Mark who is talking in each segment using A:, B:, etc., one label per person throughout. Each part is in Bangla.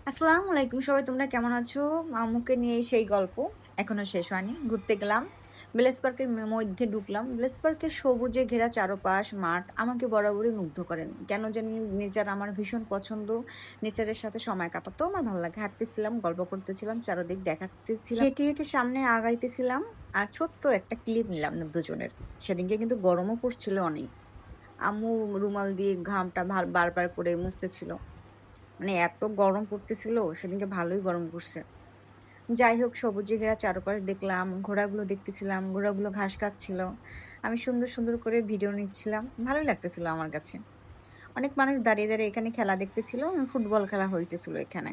A: আসসালামু আলাইকুম সবাই, তোমরা কেমন আছো? আম্মুকে নিয়ে সেই গল্প এখনো শেষ হয়নি। ঘুরতে গেলাম, ব্লেস পার্কের মধ্যে ঢুকলাম। ব্লেস পার্কের সবুজে ঘেরা চারপাশ মাঠ আমাকে বরাবরই মুগ্ধ করেন। কেন জানি নেচার আমার ভীষণ পছন্দ। নেচারের সাথে সময় কাটাতেও আমার ভালো লাগে। হাঁটতেছিলাম, গল্প করতেছিলাম, চারদিক দেখাতেছিলাম, হেঁটে হেঁটে সামনে আগাইতেছিলাম। আর ছোট্ট একটা ক্লিপ নিলাম দুজনের। সেদিনকে কিন্তু গরমও পড়ছিল অনেক। আম্মু রুমাল দিয়ে ঘামটা বারবার করে মুছতেছিল। মানে এত গরম পড়তেছিল সেদিনকে, ভালোই গরম পড়ছে। যাই হোক, সবুজে ঘেরা চারপাশ দেখলাম, ঘোড়াগুলো দেখতেছিলাম, ঘোড়াগুলো ঘাস খাচ্ছিল। আমি সুন্দর সুন্দর করে ভিডিও নিচ্ছিলাম, ভালোই লাগতেছিল আমার কাছে। অনেক মানুষ দাঁড়িয়ে দাঁড়িয়ে এখানে খেলা দেখতেছিল, ফুটবল খেলা হইতেছিল এখানে।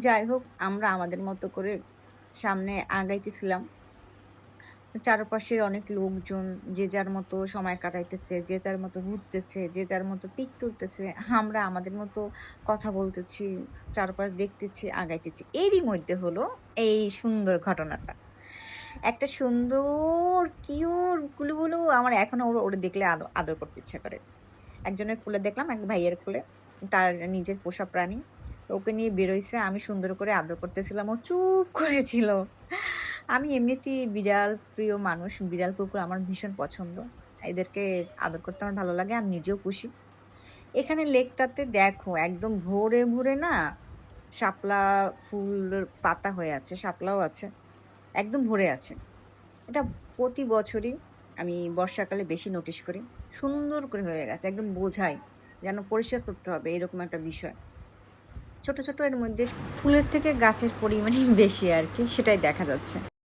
A: যাই হোক, আমরা আমাদের মতো করে সামনে আগাইতেছিলাম। চারপাশের অনেক লোকজন যে যার মতো সময় কাটাইতেছে, যে যার মতো ঘুরতেছে, যে যার মতো পিক তুলতেছে। আমরা আমাদের মতো কথা বলতেছি, চারপাশ দেখতেছি, আগাইতেছি। এরই মধ্যে হলো এই সুন্দর ঘটনাটা। একটা সুন্দর কিউট গুলুগুলু, আমার এখনো ওরে দেখলে আদর করতে ইচ্ছা করে। একজনের কোলে দেখলাম, এক ভাইয়ের কোলে, তার নিজের পোষা প্রাণী। ওকে নিয়ে বেরোইছে, আমি সুন্দর করে আদর করতেছিলাম, ও চুপ করে ছিল। আমি এমনিতেই বিড়াল প্রিয় মানুষ। বিড়াল, কুকুর আমার ভীষণ পছন্দ। এদেরকে আদর করতে আমার ভালো লাগে। আমি নিজেও পুষি। এখানে লেকটাতে দেখো একদম ভোরে, ভোরে না শাপলা ফুলের পাতা হয়ে আছে, শাপলাও আছে। একদম ভরে আছে। এটা প্রতি বছরই আমি বর্ষাকালে বেশি নোটিস করি। সুন্দর করে হয়ে গেছে। একদম বোঝাই যেন পরিষ্কার করতে হবে, এরকম একটা বিষয়। ছোট, ছোট এর মধ্যে ফুলের থেকে গাছের পরিমাণই বেশি আরকি, সেটাই দেখা যাচ্ছে।